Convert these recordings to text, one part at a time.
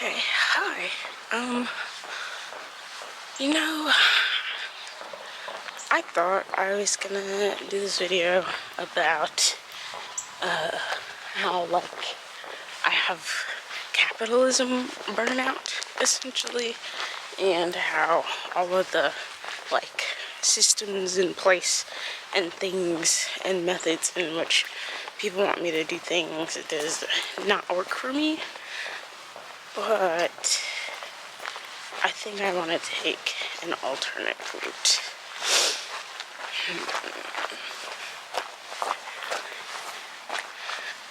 Okay, hi. You know, I thought I was gonna do this video about how, like, I have capitalism burnout, essentially, and how all of the, like, systems in place and things and methods in which people want me to do things does not work for me. But I think I want to take an alternate route.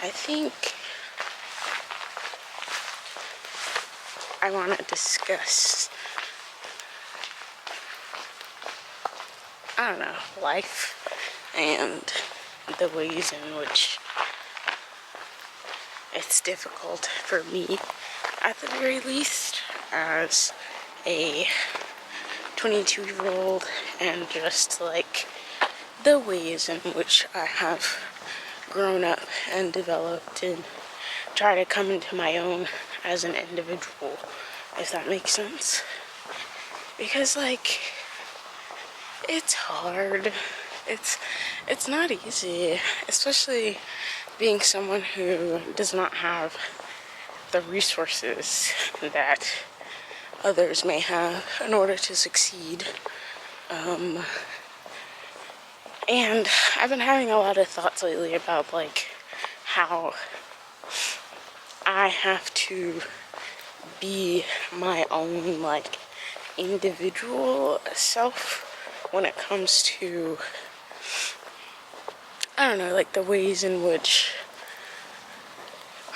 I think I want to discuss, I don't know, life and the ways in which it's difficult for me, at the very least, as a 22-year-old, and just like the ways in which I have grown up and developed and try to come into my own as an individual, if that makes sense. Because, like, it's hard. It's not easy, especially being someone who does not have the resources that others may have in order to succeed. And I've been having a lot of thoughts lately about, like, how I have to be my own, like, individual self when it comes to, I don't know, like, the ways in which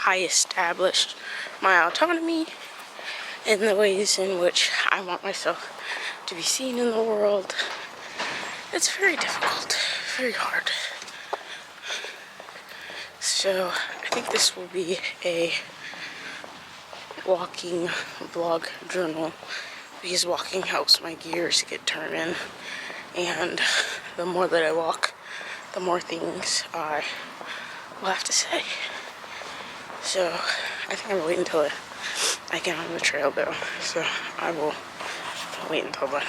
I established my autonomy and the ways in which I want myself to be seen in the world. It's very difficult, very hard. So I think this will be a walking vlog journal, because walking helps my gears get turning, and the more that I walk, the more things I will have to say. So I think I'm waiting until I get on the trail though, so I will wait until then.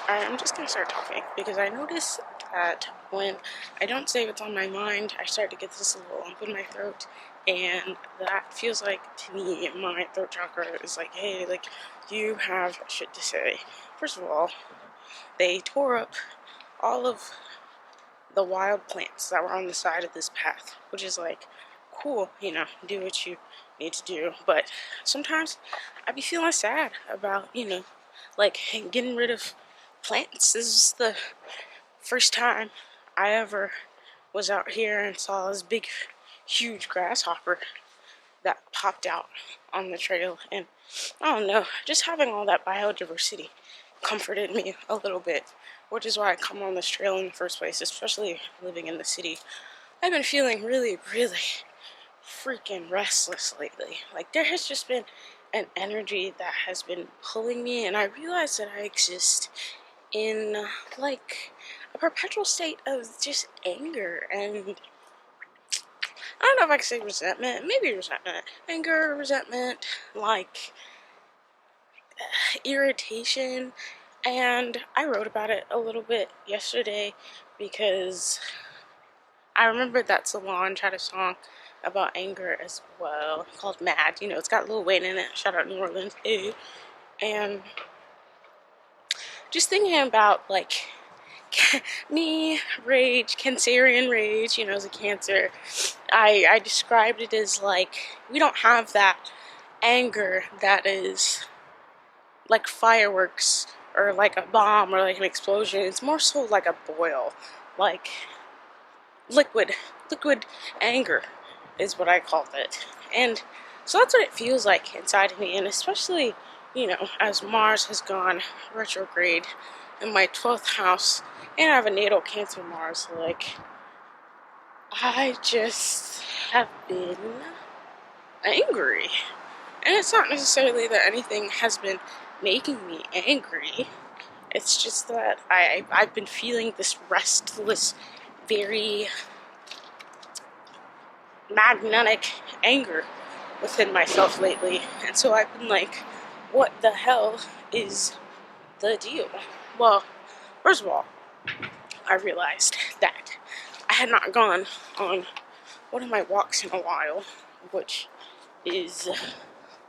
Alright, I'm just gonna start talking, because I notice that when I don't say what's on my mind, I start to get this little lump in my throat, and that feels like, to me, my throat chakra is like, hey, like, you have shit to say. First of all, they tore up all of the wild plants that were on the side of this path, which is like, cool, you know, do what you need to do. But sometimes I be feeling sad about, you know, like, getting rid of plants. This is the first time I ever was out here and saw this big, huge grasshopper that popped out on the trail, and I don't know, just having all that biodiversity comforted me a little bit, which is why I come on this trail in the first place, especially living in the city. I've been feeling really, really freaking restless lately. Like, there has just been an energy that has been pulling me, and I realize that I exist in, like, a perpetual state of just anger, and I don't know if I can say resentment, maybe resentment, anger, resentment, like, irritation. And I wrote about it a little bit yesterday, because I remembered that Solange had a song about anger as well, called Mad. You know, it's got Lil Wayne in it, shout out New Orleans, hey. And just thinking about, like, me, rage, Cancerian rage, you know, as a Cancer, I described it as, like, we don't have that anger that is like fireworks or like a bomb or like an explosion. It's more so like a boil, like liquid anger is what I called it. And so that's what it feels like inside of me, and especially, you know, as Mars has gone retrograde in my 12th house, and I have a natal Cancer Mars, like, I just have been angry. And it's not necessarily that anything has been making me angry. It's just that I've been feeling this restless, very magnetic anger within myself lately. And so I've been like, what the hell is the deal? Well, first of all, I realized that I had not gone on one of my walks in a while, which is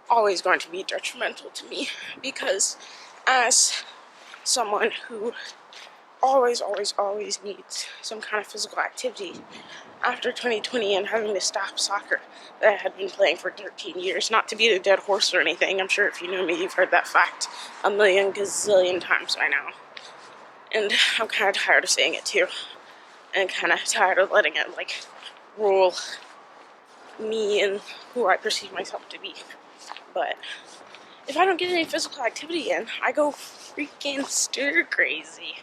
always going to be detrimental to me, because as someone who always needs some kind of physical activity, after 2020 and having to stop soccer that I had been playing for 13 years, not to beat a dead horse or anything, I'm sure if you know me, you've heard that fact a million gazillion times by now, and I'm kind of tired of saying it too, and kind of tired of letting it like rule me and who I perceive myself to be. But if I don't get any physical activity in, I go freaking stir crazy,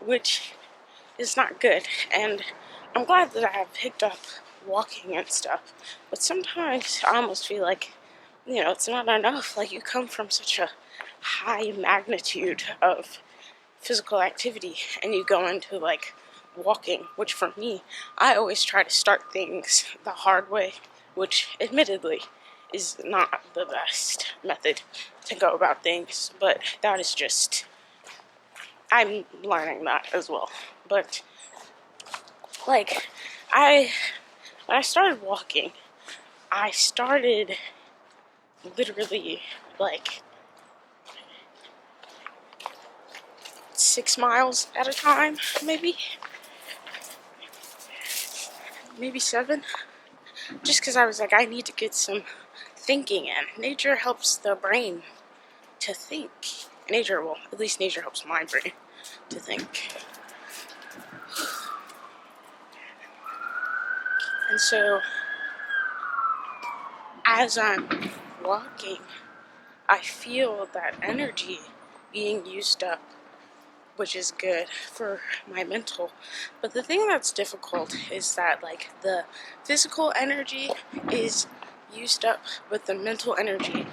which is not good. And I'm glad that I have picked up walking and stuff, but sometimes I almost feel like, you know, it's not enough. Like, you come from such a high magnitude of physical activity and you go into like walking, which for me, I always try to start things the hard way, which admittedly is not the best method to go about things, but that is just, I'm learning that as well. But like, when I started walking, I started literally like 6 miles at a time, maybe 7, just because I was like, I need to get some thinking in. Nature helps the brain to think. Nature, well, at least nature helps my brain to think. And so, as I'm walking, I feel that energy being used up, which is good for my mental. But the thing that's difficult is that like the physical energy is used up, but the mental energy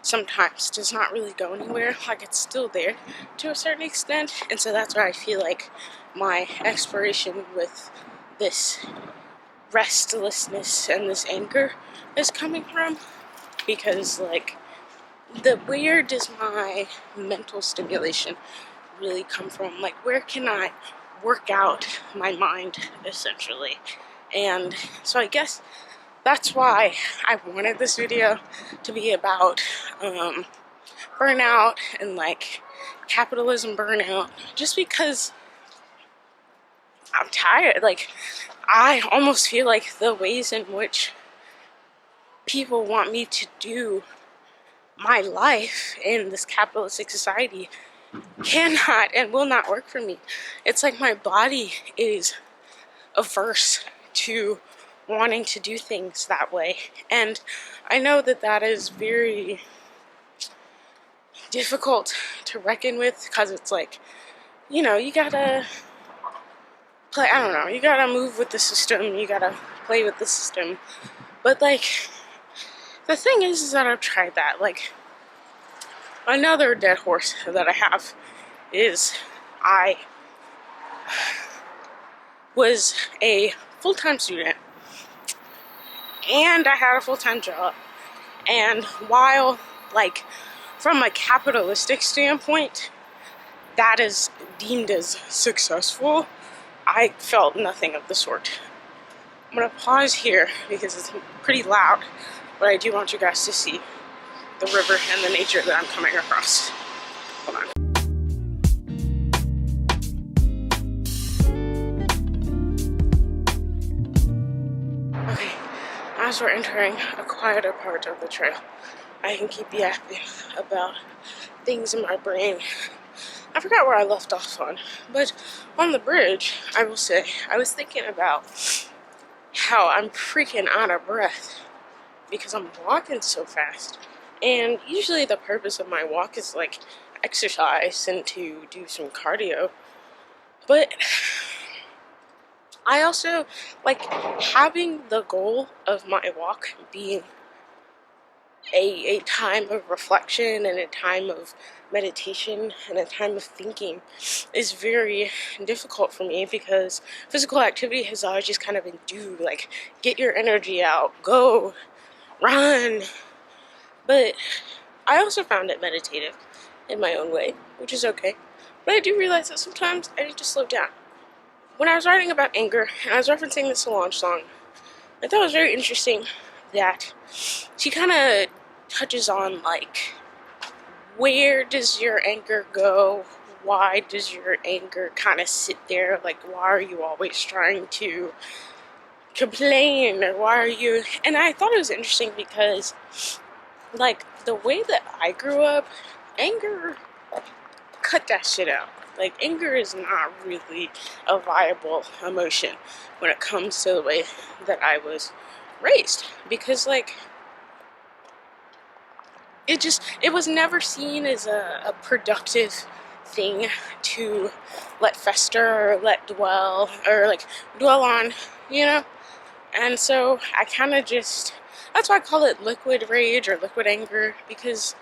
sometimes does not really go anywhere. Like, it's still there to a certain extent. And so that's where I feel like my exploration with this restlessness and this anger is coming from, because like, where does my mental stimulation really come from? Like, where can I work out my mind, essentially? And so I guess that's why I wanted this video to be about burnout and like capitalism burnout, just because I'm tired. Like, I almost feel like the ways in which people want me to do my life in this capitalistic society cannot and will not work for me. It's like my body is averse to wanting to do things that way. And I know that that is very difficult to reckon with, because it's like, you know, you gotta play, I don't know, you gotta move with the system, you gotta play with the system. But like, the thing is that I've tried that. Like, another dead horse that I have is I was a full-time student and I had a full-time job. And while, like, from a capitalistic standpoint, that is deemed as successful, I felt nothing of the sort. I'm gonna pause here because it's pretty loud, but I do want you guys to see the river and the nature that I'm coming across. Hold on. Okay, as we're entering a quieter part of the trail, I can keep yapping about things in my brain. I forgot where I left off on, but on the bridge, I will say, I was thinking about how I'm freaking out of breath because I'm walking so fast. And usually the purpose of my walk is like exercise and to do some cardio. But I also like having the goal of my walk being a time of reflection and a time of meditation and a time of thinking is very difficult for me, because physical activity has always just kind of been like, get your energy out, go run. But I also found it meditative in my own way, which is okay. But I do realize that sometimes I need to slow down. When I was writing about anger, and I was referencing the Solange song, I thought it was very interesting that she kind of touches on, like, where does your anger go? Why does your anger kind of sit there? Like, why are you always trying to complain? Or why are you... And I thought it was interesting because, like, the way that I grew up, anger, cut that shit out. Like, anger is not really a viable emotion when it comes to the way that I was raised. Because, like, it was never seen as a productive thing to let fester or let dwell or, like, dwell on, you know? And so I kind of just... That's why I call it liquid rage or liquid anger, because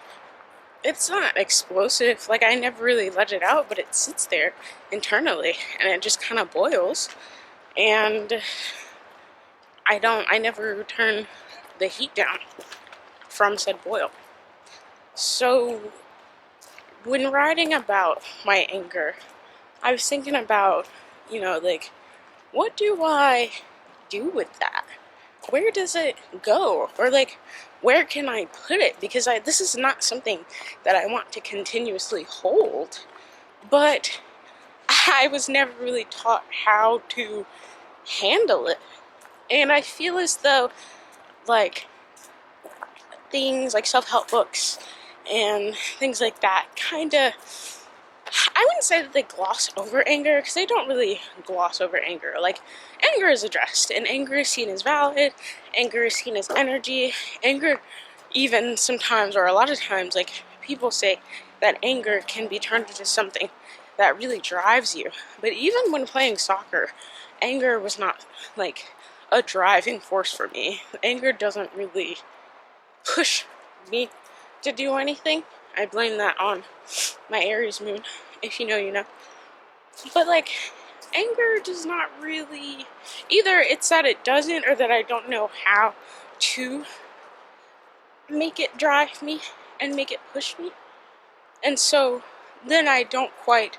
it's not explosive. Like, I never really let it out, but it sits there internally and it just kind of boils. And I never turn the heat down from said boil. So when writing about my anger, I was thinking about, like, what do I do with that? Where does it go? Or, like, where can I put it? Because this is not something that I want to continuously hold. But I was never really taught how to handle it. And I feel as though, like, things like self-help books and things like that kind of... I wouldn't say that they gloss over anger, because they don't really gloss over anger. Like, anger is addressed, and anger is seen as valid, anger is seen as energy. Anger, even sometimes, or a lot of times, like, people say that anger can be turned into something that really drives you. But even when playing soccer, anger was not, like, a driving force for me. Anger doesn't really push me to do anything. I blame that on my Aries moon. If you know, you know. But, like, anger does not really... Either it's that it doesn't, or that I don't know how to make it drive me and make it push me. And so then I don't quite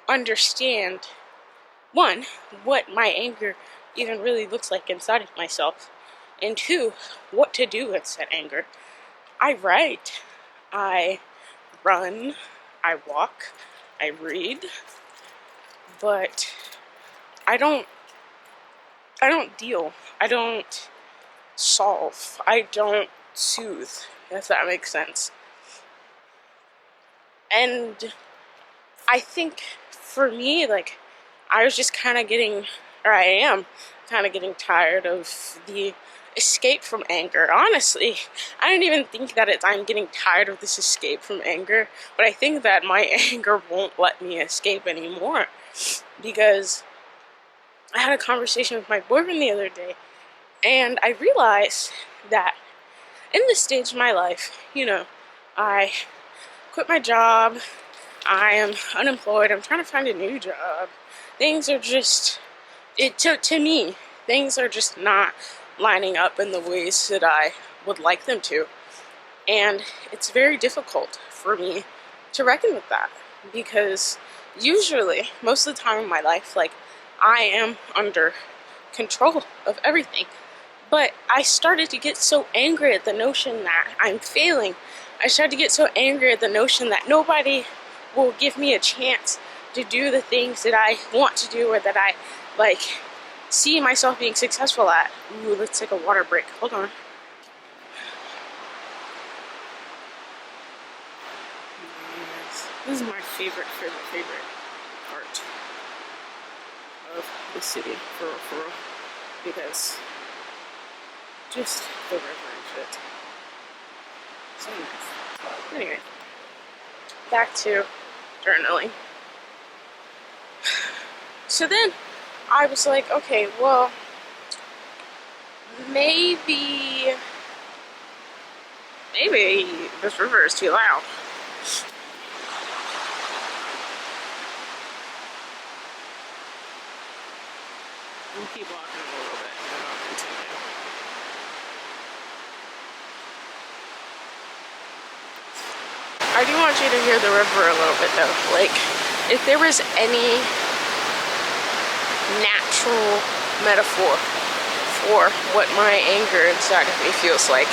understand, one, what my anger even really looks like inside of myself, and two, what to do with said anger. I write, I run, I walk, I read, but I don't deal, I don't solve, I don't soothe, if that makes sense. And I think for me, like, I was just kind of getting, or I am kind of getting tired of the escape from anger. Honestly, I don't even think that I'm getting tired of this escape from anger, but I think that my anger won't let me escape anymore, because I had a conversation with my boyfriend the other day, and I realized that in this stage of my life, I quit my job, I am unemployed, I'm trying to find a new job. Things are just, to me, things are just not lining up in the ways that I would like them to. And it's very difficult for me to reckon with that, because usually, most of the time in my life, like, I am under control of everything. But I started to get so angry at the notion that I'm failing. I started to get so angry at the notion that nobody will give me a chance to do the things that I want to do, or that I, like, see myself being successful at. Ooh, let's take a water break. Hold on. Yes. This is my favorite part of the city, for real. Because just the river and shit. So nice. Anyway, back to journaling. So then I was like, okay, well, maybe this river is too loud. We'll keep walking a little bit and then I'll continue. I do want you to hear the river a little bit though. Like, if there was any natural metaphor for what my anger inside of me feels like,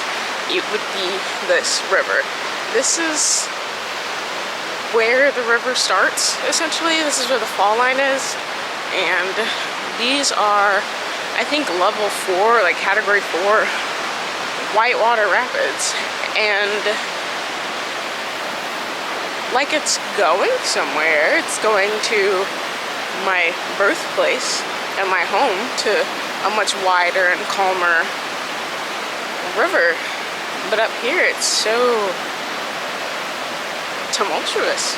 it would be this river. This is where the river starts, essentially. This is where the fall line is. And these are, I think, level 4, like category 4, whitewater rapids. And like it's going somewhere. It's going to my birthplace and my home, to a much wider and calmer river. But up here it's so tumultuous,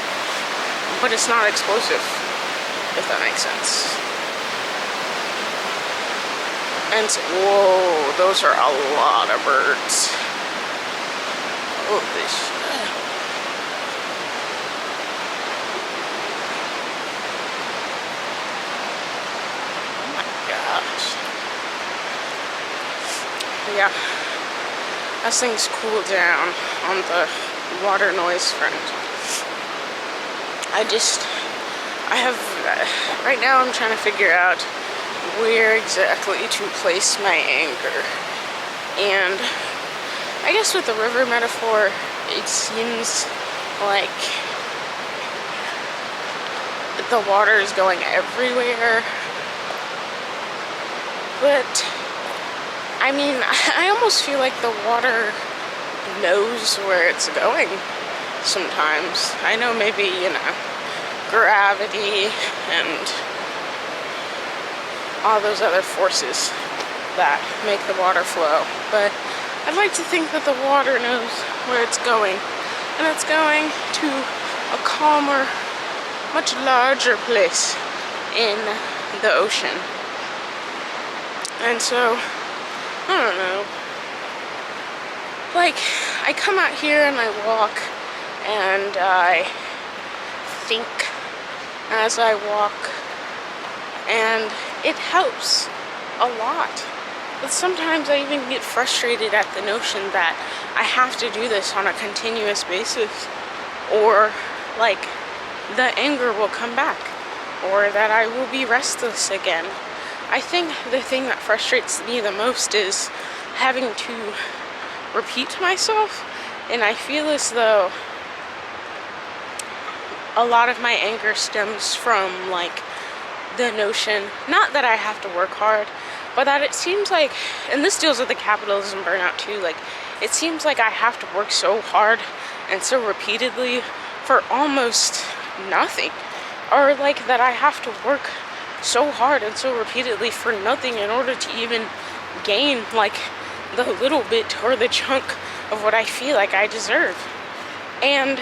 but it's not explosive, if that makes sense. And so, whoa, those are a lot of birds. Holy shit. Oh my gosh. Yeah. As things cool down on the water noise front, right now I'm trying to figure out where exactly to place my anger. And I guess with the river metaphor, it seems like the water is going everywhere. But I mean, I almost feel like the water knows where it's going sometimes. I know maybe, gravity and all those other forces that make the water flow. But I'd like to think that the water knows where it's going. And it's going to a calmer, much larger place in the ocean. And so, I don't know. Like, I come out here and I walk and I think as I walk, and it helps a lot. But sometimes I even get frustrated at the notion that I have to do this on a continuous basis, or like the anger will come back, or that I will be restless again. I think the thing that frustrates me the most is having to repeat myself, and I feel as though a lot of my anger stems from like the notion, not that I have to work hard, but that it seems like, and this deals with the capitalism burnout too, like it seems like I have to work so hard and so repeatedly for almost nothing, or like that I have to work so hard and so repeatedly for nothing in order to even gain like the little bit or the chunk of what I feel like I deserve. And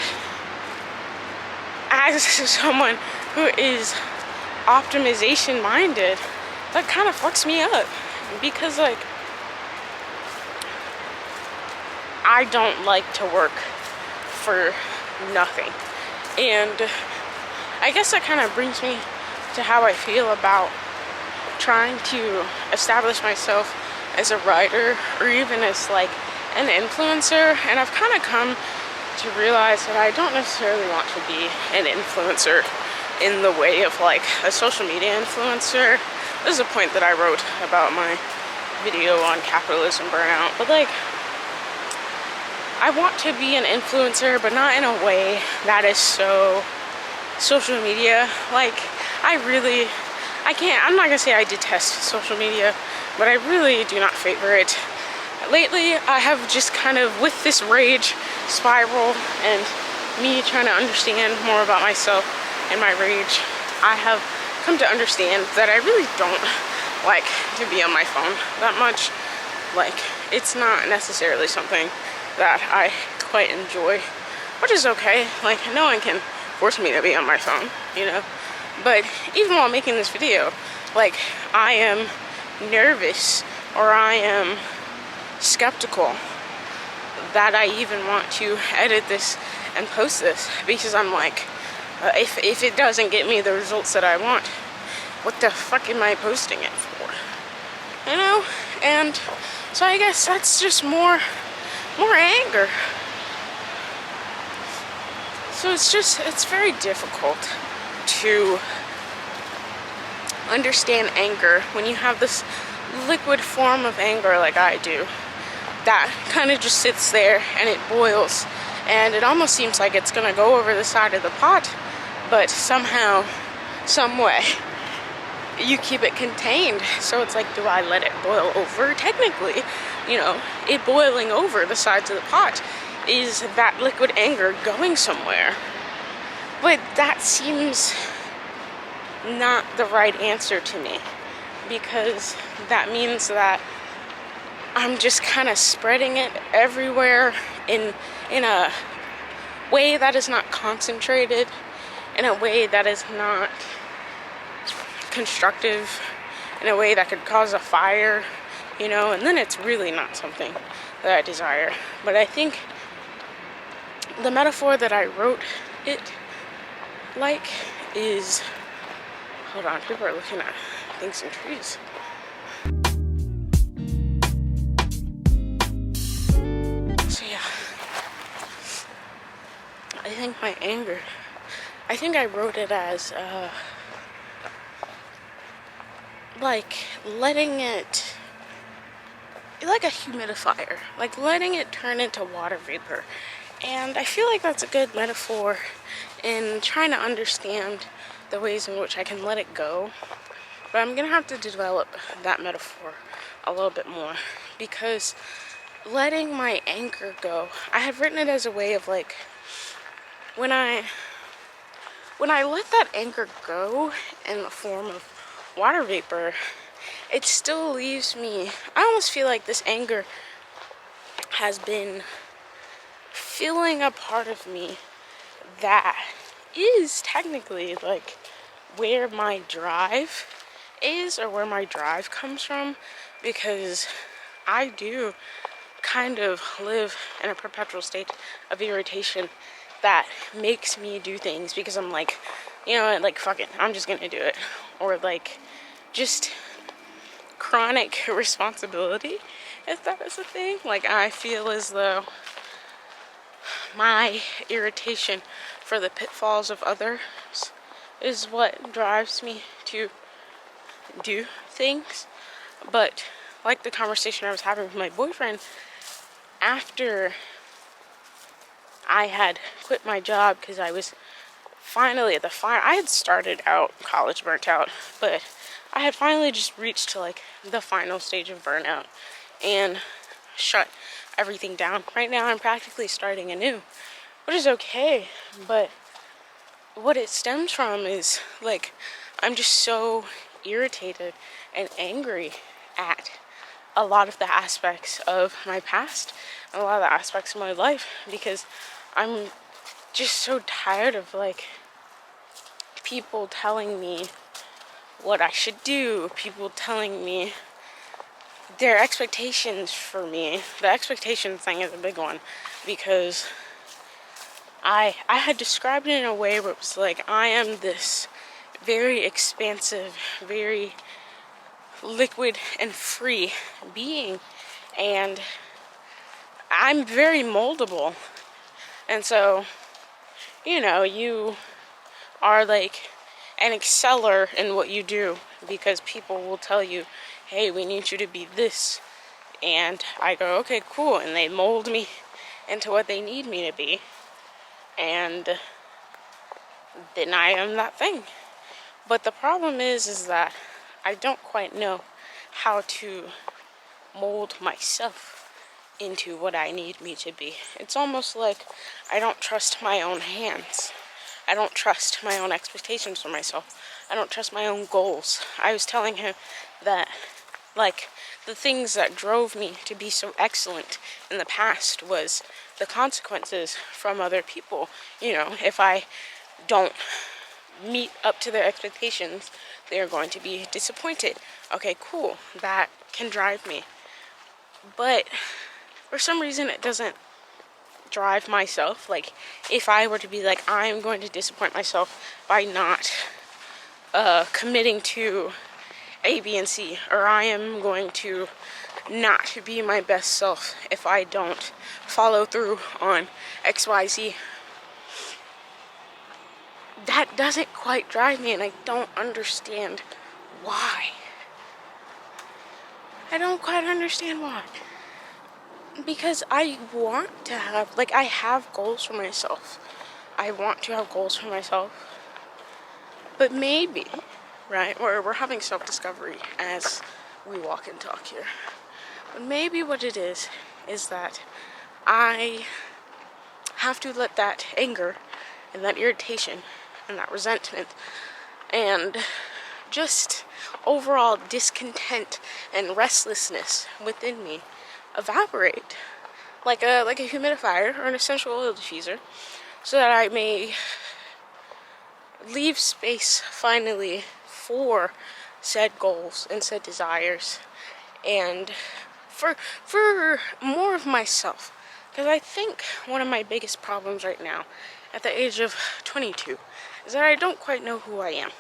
as someone who is optimization minded, that kind of fucks me up, because like I don't like to work for nothing. And I guess that kind of brings me to how I feel about trying to establish myself as a writer, or even as like an influencer. And I've kind of come to realize that I don't necessarily want to be an influencer in the way of like a social media influencer. This is a point that I wrote about my video on capitalism burnout, but like I want to be an influencer, but not in a way that is so social media. Like I'm not gonna say I detest social media, but I really do not favor it. Lately, I have just kind of, with this rage spiral and me trying to understand more about myself and my rage, I have come to understand that I really don't like to be on my phone that much. Like, it's not necessarily something that I quite enjoy, which is okay. Like, no one can force me to be on my phone, But even while making this video, like, I am nervous, or I am skeptical that I even want to edit this and post this, because I'm like, if it doesn't get me the results that I want, what the fuck am I posting it for? And so I guess that's just more anger. So it's very difficult to understand anger when you have this liquid form of anger like I do that kind of just sits there and it boils, and it almost seems like it's gonna go over the side of the pot, but somehow, some way, you keep it contained. So it's like, do I let it boil over? Technically, it boiling over the sides of the pot is that liquid anger going somewhere. But that seems not the right answer to me, because that means that I'm just kind of spreading it everywhere in a way that is not concentrated, in a way that is not constructive, in a way that could cause a fire, and then it's really not something that I desire. But I think the metaphor that I wrote it like is, hold on, people are looking at things in trees. So yeah, I think my anger, I think I wrote it as like letting it, like a humidifier, like letting it turn into water vapor. And I feel like that's a good metaphor in trying to understand the ways in which I can let it go. But I'm gonna have to develop that metaphor a little bit more, because letting my anger go, I have written it as a way of like, when I let that anger go in the form of water vapor, it still leaves me, I almost feel like this anger has been filling a part of me that is technically like where my drive is, or where my drive comes from, because I do kind of live in a perpetual state of irritation that makes me do things because I'm like, like, fuck it, I'm just gonna do it. Or like, just chronic responsibility, if that is a thing. Like, I feel as though my irritation for the pitfalls of others is what drives me to do things. But like the conversation I was having with my boyfriend after I had quit my job, because I was finally at the I had started out college burnt out, but I had finally just reached to like the final stage of burnout and shut everything down. Right now I'm practically starting anew, which is okay, but what it stems from is like, I'm just so irritated and angry at a lot of the aspects of my past and a lot of the aspects of my life, because I'm just so tired of like people telling me what I should do, people telling me their expectations for me. The expectation thing is a big one, because I had described it in a way where it was like, I am this very expansive, very liquid and free being, and I'm very moldable. And so, you are like an exceller in what you do, because people will tell you, hey, we need you to be this. And I go, okay, cool. And they mold me into what they need me to be. And then I am that thing. But the problem is that I don't quite know how to mold myself into what I need me to be. It's almost like I don't trust my own hands. I don't trust my own expectations for myself. I don't trust my own goals. I was telling him that, like, the things that drove me to be so excellent in the past was the consequences from other people. If I don't meet up to their expectations, they're going to be disappointed. Okay, cool. That can drive me. But for some reason, it doesn't drive myself. Like, if I were to be like, I'm going to disappoint myself by not committing to A, B, and C, or I am going to not be my best self if I don't follow through on X, Y, Z. that doesn't quite drive me, and I don't understand why. I don't quite understand why. Because I want to have, like, I have goals for myself. I want to have goals for myself. But maybe, right, we're having self-discovery as we walk and talk here. But maybe what it is that I have to let that anger and that irritation and that resentment and just overall discontent and restlessness within me evaporate like a humidifier or an essential oil diffuser, so that I may leave space finally for said goals and said desires, and for more of myself. Because I think one of my biggest problems right now at the age of 22 is that I don't quite know who I am.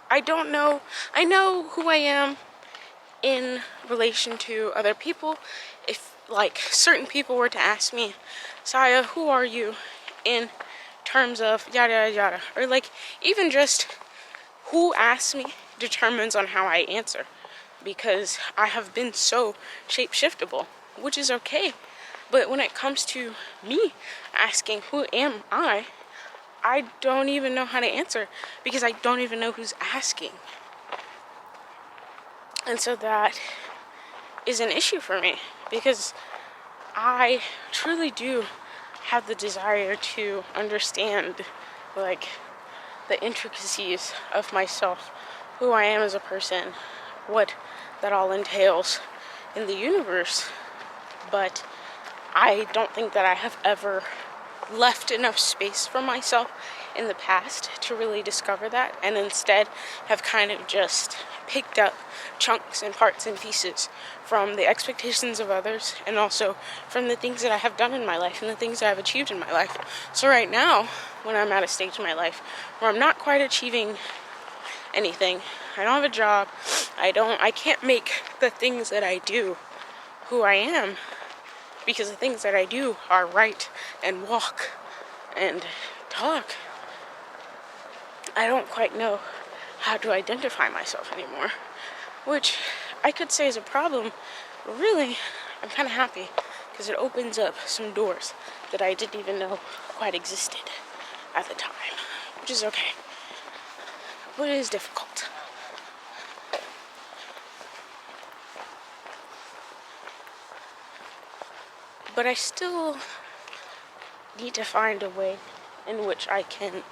I don't know. I know who I am in relation to other people. If, like, certain people were to ask me, Saya, who are you in terms of yada yada yada, or like even just who asks me determines on how I answer, because I have been so shape-shiftable, which is okay. But when it comes to me asking who am I don't even know how to answer, because I don't even know who's asking. And so that is an issue for me, because I truly do have the desire to understand, like, the intricacies of myself, who I am as a person, what that all entails in the universe. But I don't think that I have ever left enough space for myself in the past to really discover that, and instead have kind of just picked up chunks and parts and pieces from the expectations of others, and also from the things that I have done in my life and the things that I've achieved in my life. So right now, when I'm at a stage in my life where I'm not quite achieving anything, I don't have a job, I can't make the things that I do who I am, because the things that I do are write and walk and talk. I don't quite know how to identify myself anymore, which I could say is a problem, but really, I'm kind of happy, because it opens up some doors that I didn't even know quite existed at the time, which is okay, but it is difficult. But I still need to find a way in which I can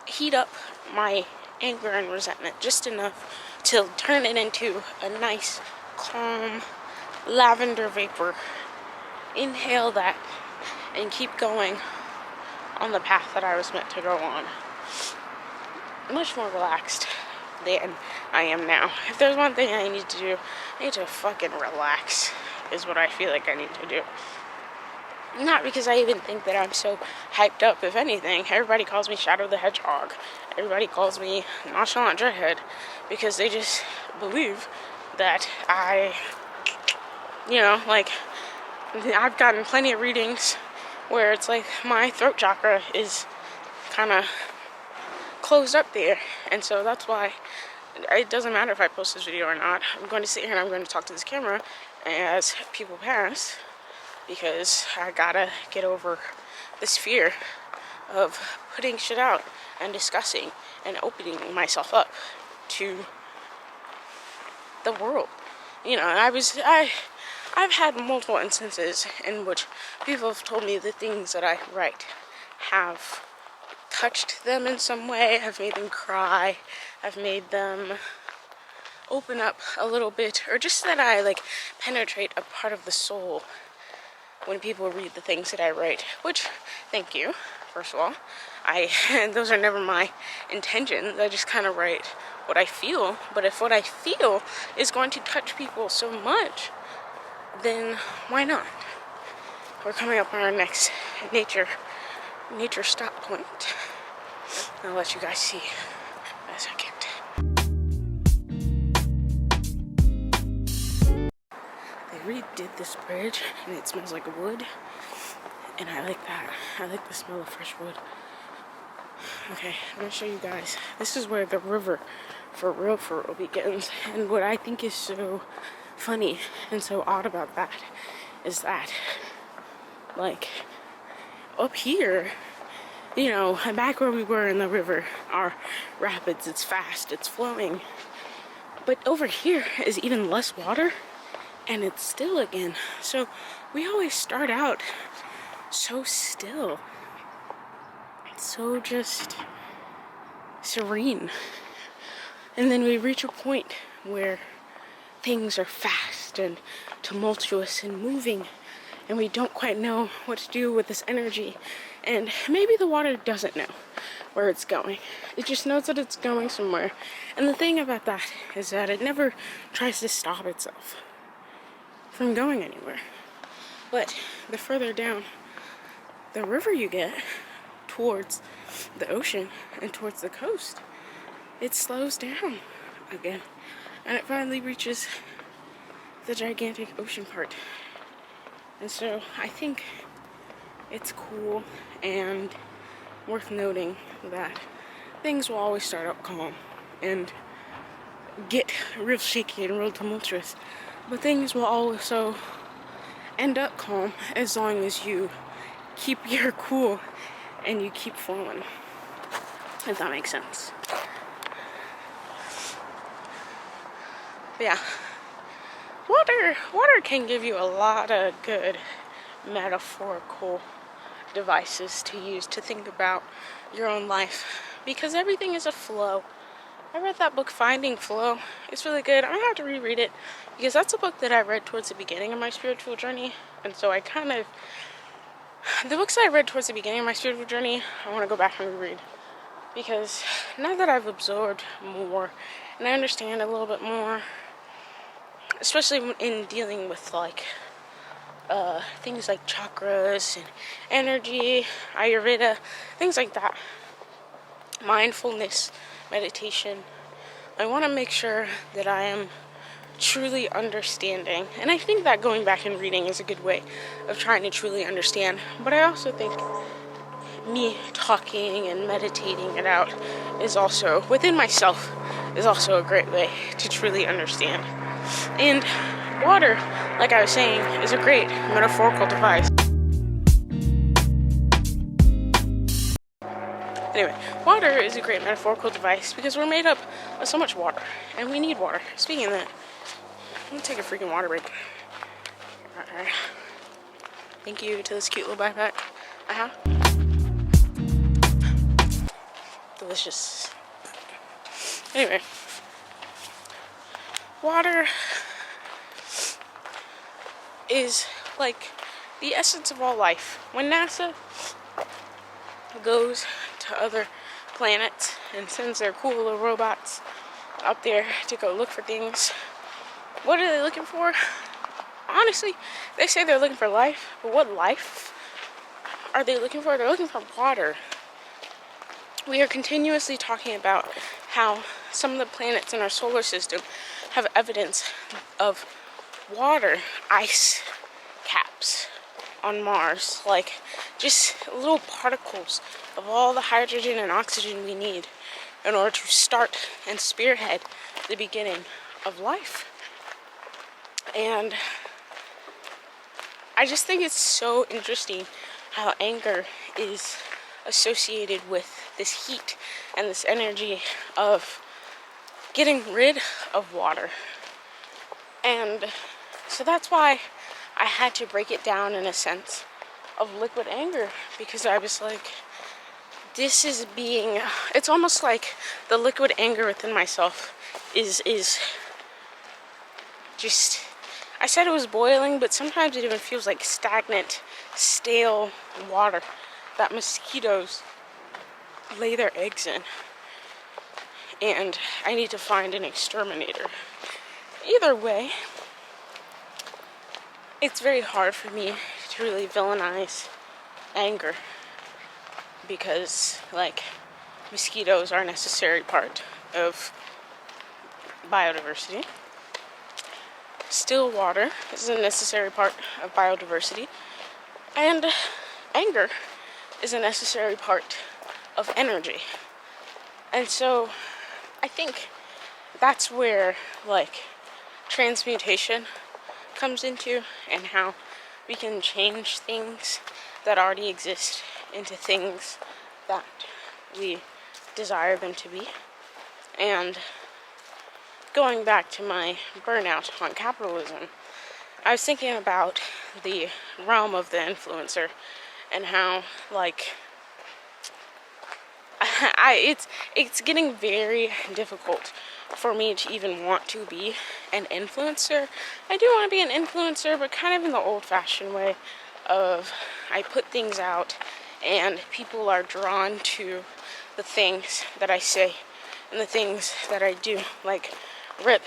heat up my anger and resentment just enough to turn it into a nice, calm, lavender vapor. Inhale that and keep going on the path that I was meant to go on. Much more relaxed than I am now. If there's one thing I need to do, I need to fucking relax, is what I feel like I need to do. Not because I even think that I'm so hyped up. If anything, everybody calls me Shadow the Hedgehog. Everybody calls me Nonchalant Dreadhead, because they just believe that like, I've gotten plenty of readings where it's like my throat chakra is kind of closed up there, and so that's why it doesn't matter if I post this video or not. I'm going to sit here and I'm going to talk to this camera as people pass, because I gotta get over this fear of putting shit out and discussing and opening myself up to the world. You know, I've had multiple instances in which people have told me the things that I write have touched them in some way, have made them cry, have made them open up a little bit, or just that I, like, penetrate a part of the soul when people read the things that I write, which, thank you, first of all. Those are never my intentions. I just kind of write what I feel, but if what I feel is going to touch people so much, then why not? We're coming up on our next nature stop point. I'll let you guys see a second. They redid this bridge, and it smells like wood. And I like that. I like the smell of fresh wood. Okay, I'm gonna show you guys. This is where the river for real begins. And what I think is so funny and so odd about that is that, like, up here, you know, back where we were in the river, our rapids, it's fast, it's flowing. But over here is even less water, and it's still again. So we always start out so still, so just serene. And then we reach a point where things are fast and tumultuous and moving, and we don't quite know what to do with this energy. And maybe the water doesn't know where it's going. It just knows that it's going somewhere. And the thing about that is that it never tries to stop itself from going anywhere. But the further down the river you get towards the ocean and towards the coast, it slows down again. And it finally reaches the gigantic ocean part. And so I think it's cool and worth noting that things will always start out calm and get real shaky and real tumultuous, but things will also end up calm as long as you keep your cool and you keep flowing, if that makes sense. But yeah, water can give you a lot of good metaphorical devices to use to think about your own life, because everything is a flow. I read that book, Finding Flow. It's really good. I'm gonna have to reread it because that's a book that I read towards the beginning of my spiritual journey, and so the books I read towards the beginning of my spiritual journey, I want to go back and reread, because now that I've absorbed more and I understand a little bit more, especially in dealing with like things like chakras and energy, Ayurveda, things like that, mindfulness, meditation, I want to make sure that I am truly understanding. And I think that going back and reading is a good way of trying to truly understand. But I also think me talking and meditating it out is also, within myself, is also a great way to truly understand. And water, like I was saying, is a great metaphorical device. Anyway, water is a great metaphorical device because we're made up of so much water, and we need water. Speaking of that, I'm gonna take a freaking water break. Alright. Thank you to this cute little backpack. Delicious. Anyway, water is like the essence of all life. When NASA goes to other planets and sends their cool little robots up there to go look for things, what are they looking for? Honestly, they say they're looking for life, but what life are they looking for? They're looking for water. We are continuously talking about how some of the planets in our solar system have evidence of water, ice caps on Mars, like just little particles of all the hydrogen and oxygen we need in order to start and spearhead the beginning of life. And I just think it's so interesting how anger is associated with this heat and this energy of getting rid of water. And so that's why I had to break it down in a sense of liquid anger, because I was like, it's almost like the liquid anger within myself is just, I said it was boiling, but sometimes it even feels like stagnant, stale water that mosquitoes lay their eggs in. And I need to find an exterminator. Either way, it's very hard for me to really villainize anger, because, like, mosquitoes are a necessary part of biodiversity. Still water is a necessary part of biodiversity. And anger is a necessary part of energy. And so I think that's where like transmutation comes into, and how we can change things that already exist into things that we desire them to be. And going back to my burnout on capitalism, I was thinking about the realm of the influencer and how like it's getting very difficult for me to even want to be an influencer. I do want to be an influencer, but kind of in the old-fashioned way of I put things out and people are drawn to the things that I say and the things that I do. Like RIP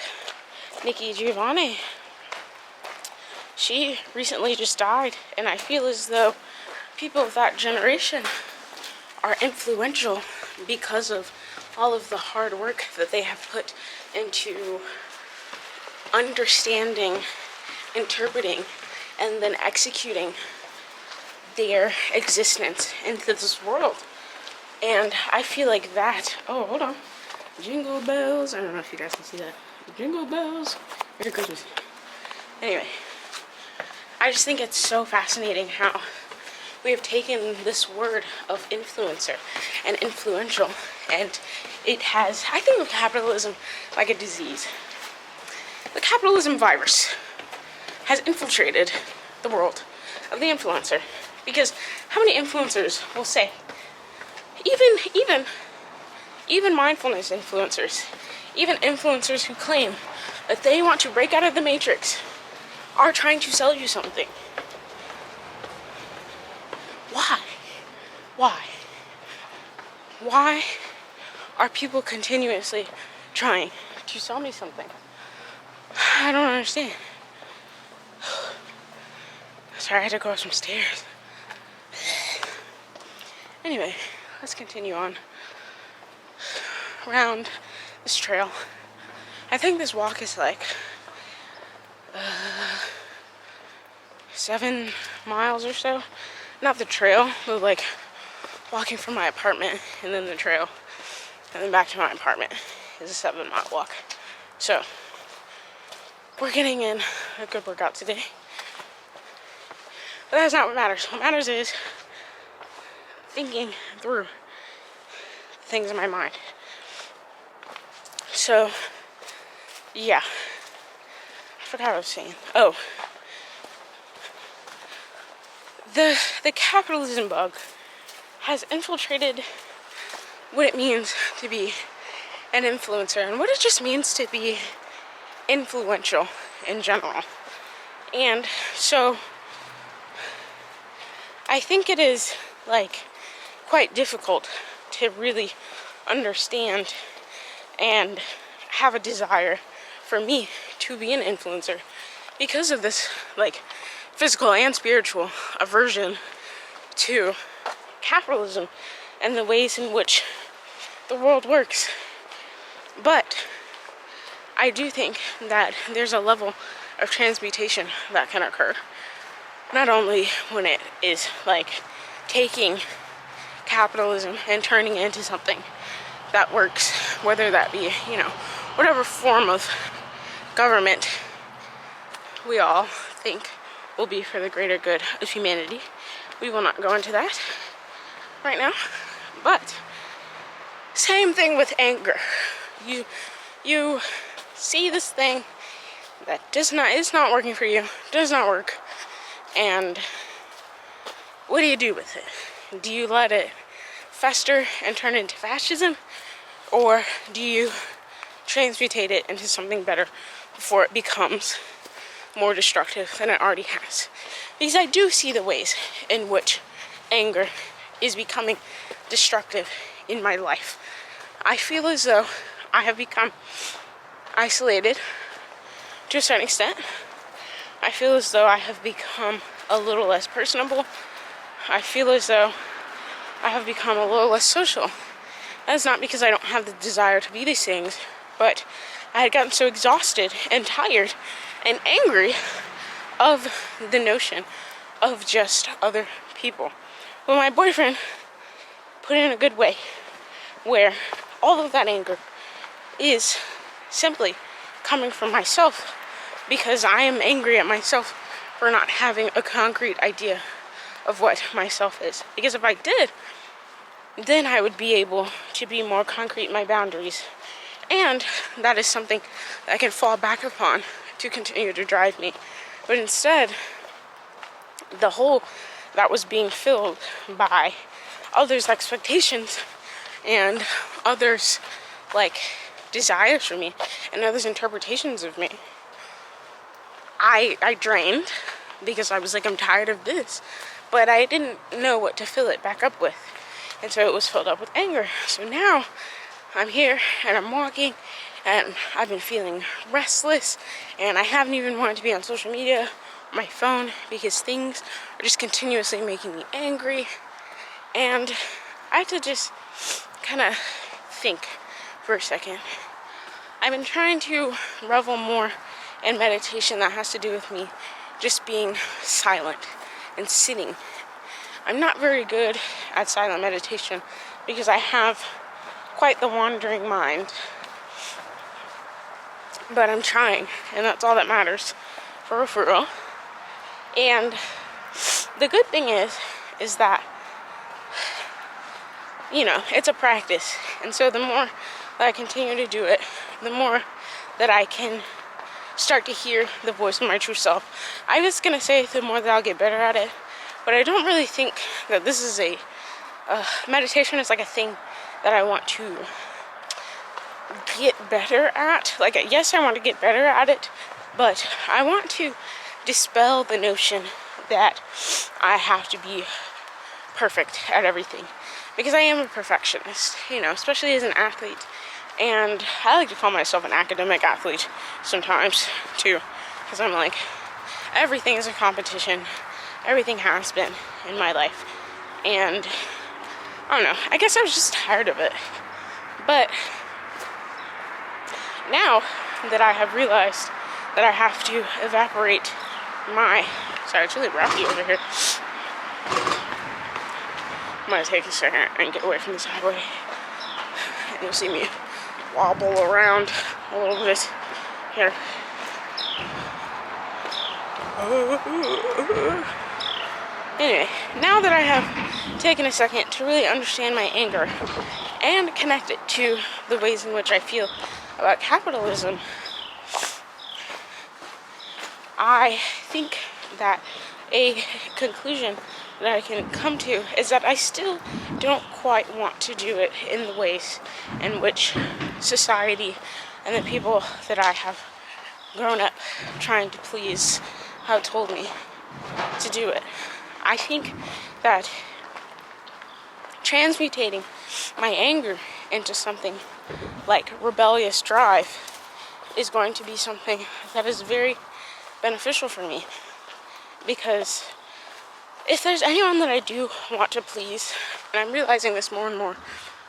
Nikki Giovanni. She recently just died, and I feel as though people of that generation are influential because of all of the hard work that they have put into understanding, interpreting, and then executing their existence into this world. And I feel like that, oh, hold on, jingle bells, I don't know if you guys can see that, jingle bells, Merry Christmas. Anyway, I just think it's so fascinating how we have taken this word of influencer and influential, and it has, I think of capitalism like a disease. The capitalism virus has infiltrated the world of the influencer, because how many influencers will say, even mindfulness influencers, even influencers who claim that they want to break out of the matrix, are trying to sell you something. Why are people continuously trying to sell me something? I don't understand. Sorry, I had to go up some stairs. Anyway, let's continue on around this trail. I think this walk is like 7 miles or so. Not the trail, but like walking from my apartment and then the trail and then back to my apartment is a 7-mile walk. So we're getting in a good workout today. But that's not what matters. What matters is thinking through things in my mind. So yeah, I forgot what I was saying. Oh, the capitalism bug has infiltrated what it means to be an influencer and what it just means to be influential in general. And so I think it is like quite difficult to really understand and have a desire for me to be an influencer because of this like physical and spiritual aversion to capitalism and the ways in which the world works. But I do think that there's a level of transmutation that can occur. Not only when it is like taking capitalism and turning it into something that works, whether that be, whatever form of government we all think will be for the greater good of humanity. We will not go into that right now. But same thing with anger. You see this thing that is not working for you, does not work, and what do you do with it? Do you let it fester and turn into fascism, or do you transmutate it into something better before it becomes more destructive than it already has? Because I do see the ways in which anger is becoming destructive in my life. I feel as though I have become isolated to a certain extent. I feel as though I have become a little less personable. I feel as though I have become a little less social. That's not because I don't have the desire to be these things, but I had gotten so exhausted and tired and angry of the notion of just other people. But my boyfriend put it in a good way, where all of that anger is simply coming from myself, because I am angry at myself for not having a concrete idea of what myself is. Because if I did, then I would be able to be more concrete in my boundaries. And that is something that I can fall back upon to continue to drive me. But instead, the hole that was being filled by others' expectations and others' desires for me and others' interpretations of me, I drained, because I was like, I'm tired of this. But I didn't know what to fill it back up with. And so it was filled up with anger. So now I'm here and I'm walking and I've been feeling restless, and I haven't even wanted to be on social media or my phone because things are just continuously making me angry. And I have to just kind of think for a second. I've been trying to revel more in meditation that has to do with me just being silent and sitting. I'm not very good at silent meditation because I have quite the wandering mind. But I'm trying, and that's all that matters, for real. And the good thing is that, it's a practice. And so the more that I continue to do it, the more that I can start to hear the voice of my true self. I was going to say the more that I'll get better at it, but I don't really think that this is meditation is like a thing that I want to get better at. Yes, I want to get better at it, but I want to dispel the notion that I have to be perfect at everything, because I am a perfectionist, especially as an athlete. And I like to call myself an academic athlete sometimes too, because I'm like, everything is a competition. Everything has been in my life. And I don't know, I guess I was just tired of it. But now that I have realized that I have to evaporate sorry, it's really rocky over here. I'm gonna take a second and get away from this highway. And you'll see me wobble around a little bit here. Anyway, now that I have taken a second to really understand my anger and connect it to the ways in which I feel about capitalism, I think that a conclusion that I can come to is that I still don't quite want to do it in the ways in which society and the people that I have grown up trying to please have told me to do it. I think that transmutating my anger into something like rebellious drive is going to be something that is very beneficial for me, because if there's anyone that I do want to please, and I'm realizing this more and more,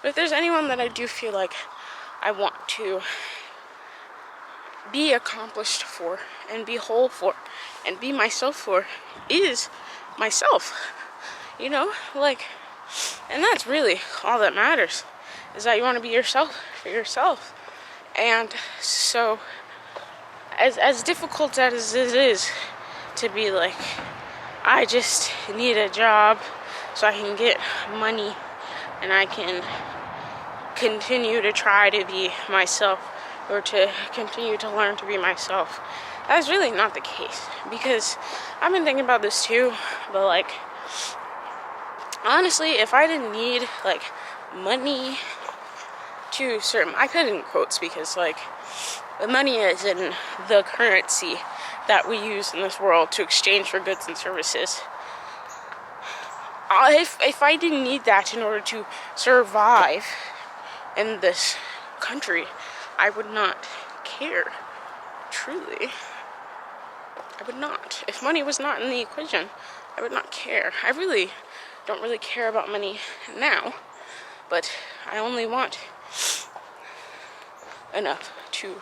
but if there's anyone that I do feel like I want to be accomplished for and be whole for and be myself for, is myself, and that's really all that matters, is that you want to be yourself for yourself. And so as difficult as it is to be like, I just need a job so I can get money and I can continue to try to be myself, or to continue to learn to be myself, that's really not the case. Because I've been thinking about this too, but honestly, if I didn't need money to certain, I put it in quotes because the money is in the currency that we use in this world to exchange for goods and services. If I didn't need that in order to survive in this country, I would not care. Truly, I would not. If money was not in the equation, I would not care. I really don't really care about money now, but I only want enough to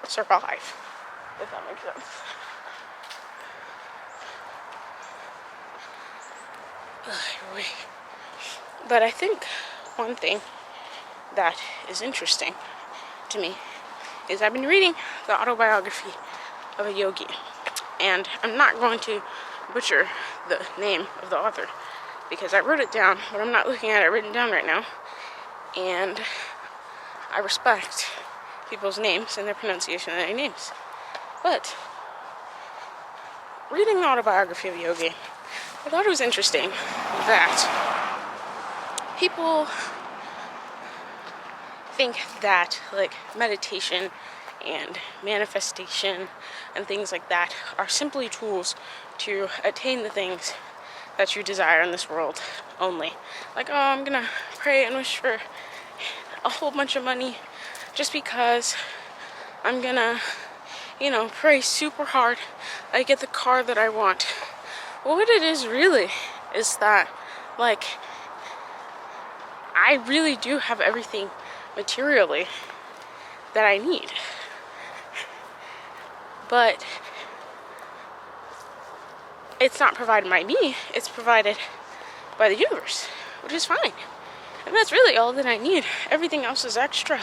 survive, if that makes sense. But I think one thing that is interesting to me is I've been reading the autobiography of a yogi, and I'm not going to butcher the name of the author because I wrote it down, but I'm not looking at it written down right now, and I respect people's names and their pronunciation of their names. But reading the autobiography of Yogi, I thought it was interesting that people think that like meditation and manifestation and things like that are simply tools to attain the things that you desire in this world only. Like, oh, I'm gonna pray and wish for a whole bunch of money just because I'm gonna, pray super hard I get the car that I want. Well, what it is really is that, like, I really do have everything materially that I need. But it's not provided by me, it's provided by the universe, which is fine. And that's really all that I need. Everything else is extra,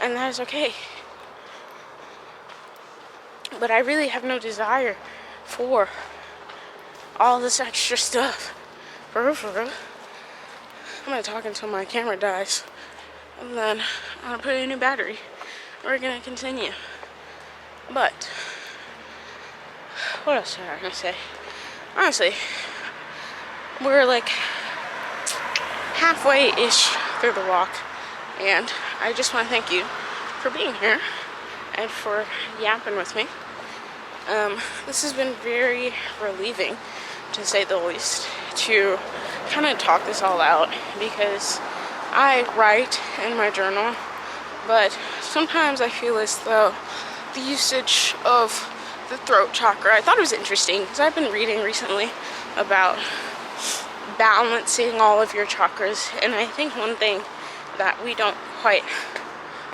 and that is okay. But I really have no desire for all this extra stuff. For real. I'm gonna talk until my camera dies, and then I'm gonna put in a new battery. We're gonna continue. But what else am I gonna say? Honestly, we're like halfway-ish through the walk, and I just want to thank you for being here and for yapping with me. This has been very relieving, to say the least, to kind of talk this all out, because I write in my journal, but sometimes I feel as though the usage of the throat chakra, I thought it was interesting because I've been reading recently about balancing all of your chakras, and I think one thing that we don't quite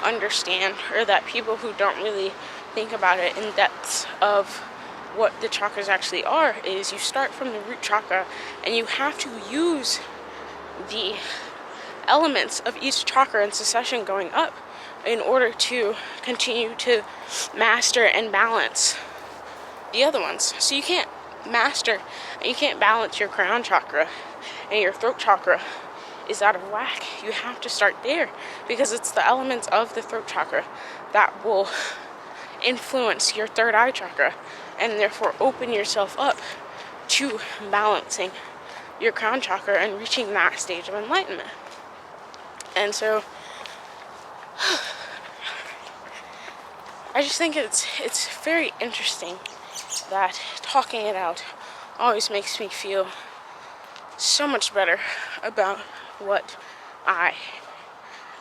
understand, or that people who don't really think about it in depth of what the chakras actually are, is you start from the root chakra and you have to use the elements of each chakra in succession going up in order to continue to master and balance the other ones. So you can't master and you can't balance your crown chakra and your throat chakra is out of whack. You have to start there because it's the elements of the throat chakra that will influence your third eye chakra and therefore open yourself up to balancing your crown chakra and reaching that stage of enlightenment. And so I just think it's very interesting that talking it out always makes me feel so much better about what I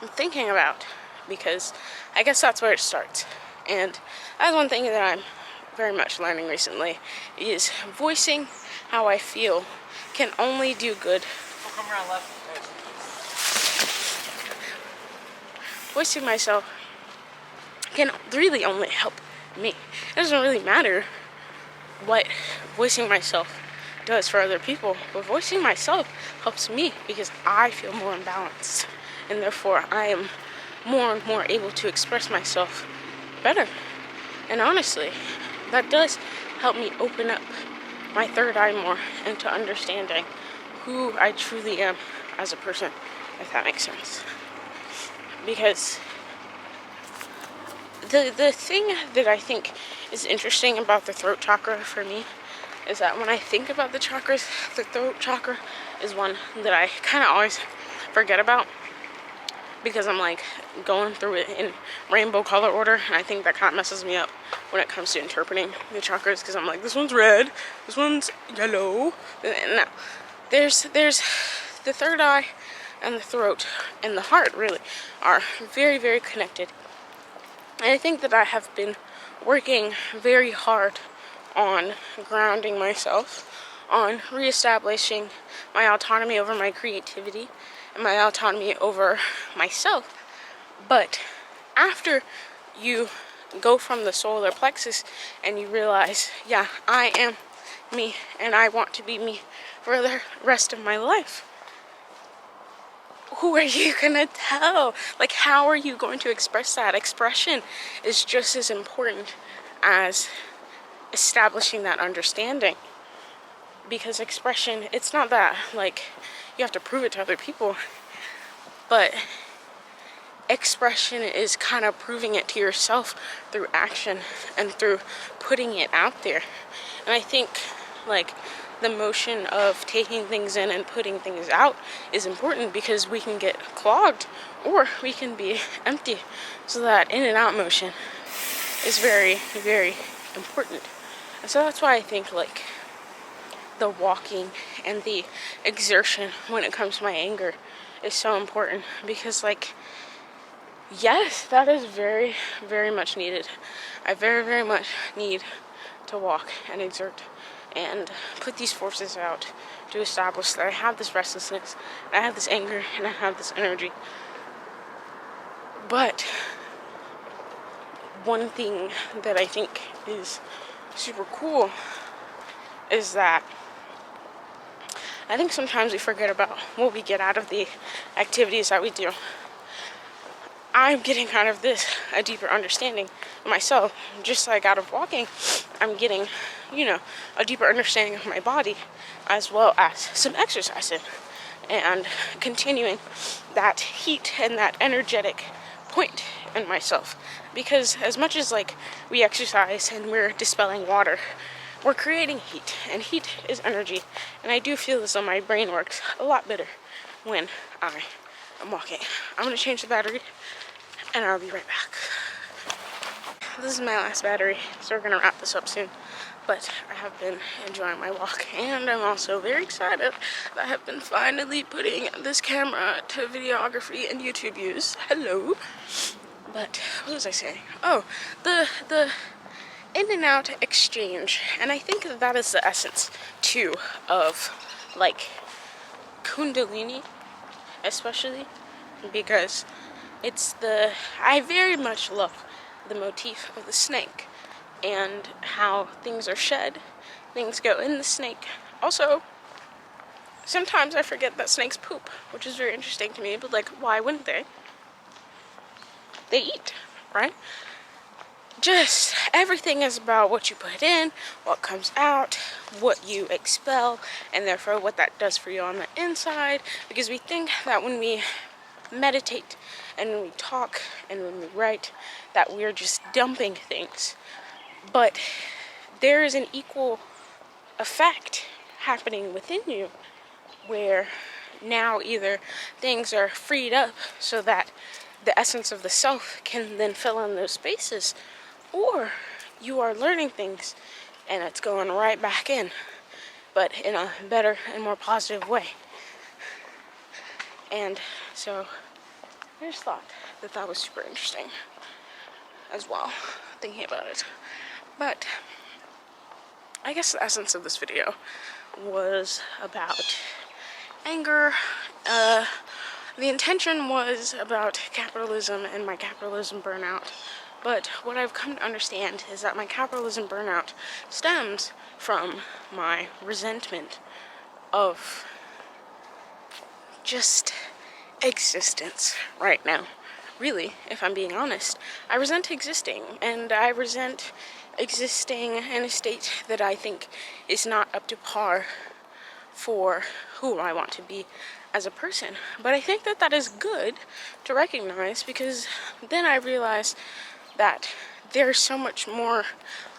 am thinking about, because I guess that's where it starts. And that's one thing that I'm very much learning recently, is voicing how I feel can only do good. We'll come around left. Voicing myself can really only help me. It doesn't really matter what voicing myself does for other people, but voicing myself helps me because I feel more imbalanced, and therefore I am more and more able to express myself better. And honestly, that does help me open up my third eye more into understanding who I truly am as a person, if that makes sense. Because the thing that I think is interesting about the throat chakra for me is that when I think about the chakras, the throat chakra is one that I kind of always forget about, because I'm like going through it in rainbow color order, and I think that kind of messes me up when it comes to interpreting the chakras, because I'm like, this one's red, this one's yellow. And now there's the third eye and the throat and the heart really are very, very connected. And I think that I have been working very hard on grounding myself, on reestablishing my autonomy over my creativity and my autonomy over myself. But after you go from the solar plexus and you realize, yeah, I am me and I want to be me for the rest of my life, who are you gonna tell? Like, how are you going to express that? Expression is just as important as establishing that understanding. Because expression, it's not that, like, you have to prove it to other people, but expression is kind of proving it to yourself through action and through putting it out there. And I think, like, the motion of taking things in and putting things out is important because we can get clogged or we can be empty. So that in and out motion is very, very important. And so that's why I think, like, the walking and the exertion when it comes to my anger is so important, because, like, yes, that is very, very much needed. I very, very much need to walk and exert and put these forces out to establish that I have this restlessness, I have this anger, and I have this energy. But one thing that I think is super cool is that I think sometimes we forget about what we get out of the activities that we do. I'm getting out of this a deeper understanding of myself. Just like out of walking, I'm getting, a deeper understanding of my body, as well as some exercising and continuing that heat and that energetic point in myself. Because as much as, like, we exercise and we're dispelling water, we're creating heat, and heat is energy. And I do feel as though my brain works a lot better when I am walking. I'm going to change the battery, and I'll be right back. This is my last battery, so we're going to wrap this up soon. But I have been enjoying my walk, and I'm also very excited that I have been finally putting this camera to videography and YouTube use. Hello. But what was I saying? Oh, the in and out exchange. And I think that is the essence, too, of, like, Kundalini, especially, because I very much love the motif of the snake and how things are shed, things go in the snake. Also, sometimes I forget that snakes poop, which is very interesting to me, but, like, why wouldn't they? They eat, right? Just everything is about what you put in, what comes out, what you expel, and therefore what that does for you on the inside. Because we think that when we meditate and when we talk and when we write, that we're just dumping things. But there is an equal effect happening within you, where now either things are freed up so that the essence of the self can then fill in those spaces, or you are learning things and it's going right back in, but in a better and more positive way. And so I just thought that was super interesting as well, thinking about it. But I guess the essence of this video was about anger. The intention was about capitalism and my capitalism burnout. But what I've come to understand is that my capitalism burnout stems from my resentment of just existence right now. Really, if I'm being honest, I resent existing, and I resent existing in a state that I think is not up to par for who I want to be as a person. But I think that is good to recognize, because then I realize that there's so much more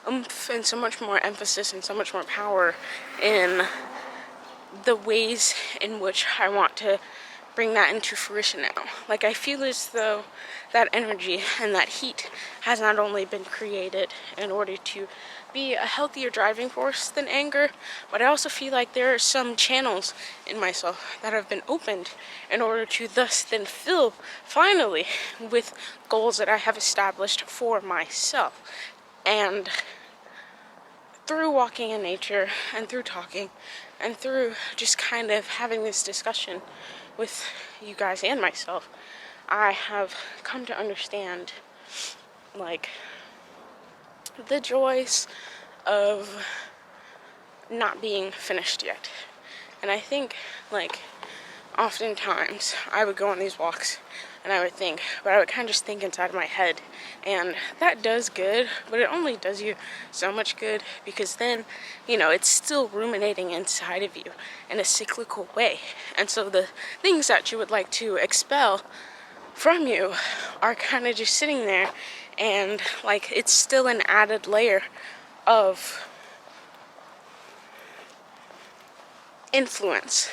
oomph and so much more emphasis and so much more power in the ways in which I want to bring that into fruition now. Like, I feel as though that energy and that heat has not only been created in order to be a healthier driving force than anger, but I also feel like there are some channels in myself that have been opened in order to thus then fill, finally, with goals that I have established for myself. And through walking in nature and through talking and through just kind of having this discussion with you guys and myself, I have come to understand, like, the joys of not being finished yet. And I think, like, oftentimes I would go on these walks and I would think, but I would kind of just think inside of my head, and that does good, but it only does you so much good, because then, you know, it's still ruminating inside of you in a cyclical way, and so the things that you would like to expel from you are kind of just sitting there, and like it's still an added layer of influence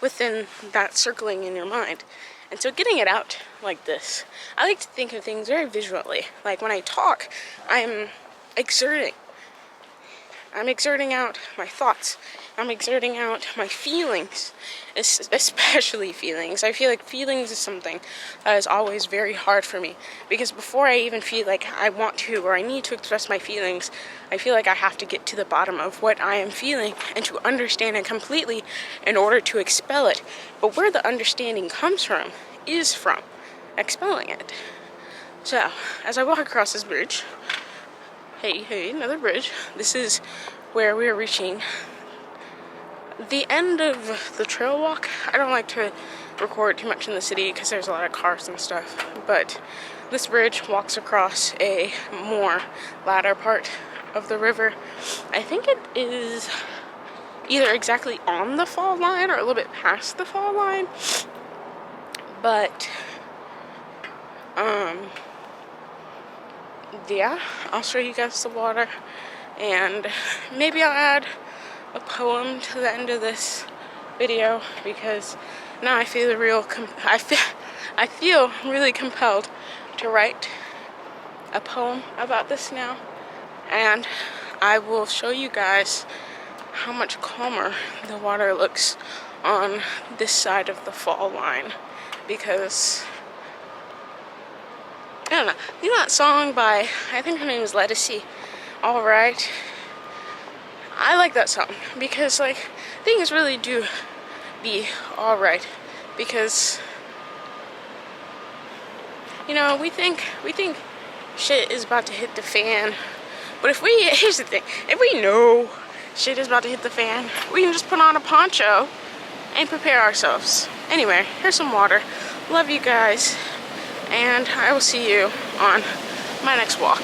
within that circling in your mind. And so getting it out like this, I like to think of things very visually. Like when I talk, I'm exerting out my thoughts. I'm exerting out my feelings, especially feelings. I feel like feelings is something that is always very hard for me, because before I even feel like I want to or I need to express my feelings, I feel like I have to get to the bottom of what I am feeling and to understand it completely in order to expel it. But where the understanding comes from is from expelling it. So, as I walk across this bridge, hey, another bridge. This is where we are reaching the end of the trail walk. I don't like to record too much in the city because there's a lot of cars and stuff, but this bridge walks across a more latter part of the river. I think it is either exactly on the fall line or a little bit past the fall line, but yeah, I'll show you guys the water, and maybe I'll add a poem to the end of this video, because now I feel I feel really compelled to write a poem about this now, and I will show you guys how much calmer the water looks on this side of the fall line, because I don't know, you know that song by, I think her name is Ledisi, Alright? I like that song because, like, things really do be alright, because, you know, we think shit is about to hit the fan, but here's the thing, if we know shit is about to hit the fan, we can just put on a poncho and prepare ourselves. Anyway, here's some water. Love you guys, and I will see you on my next walk.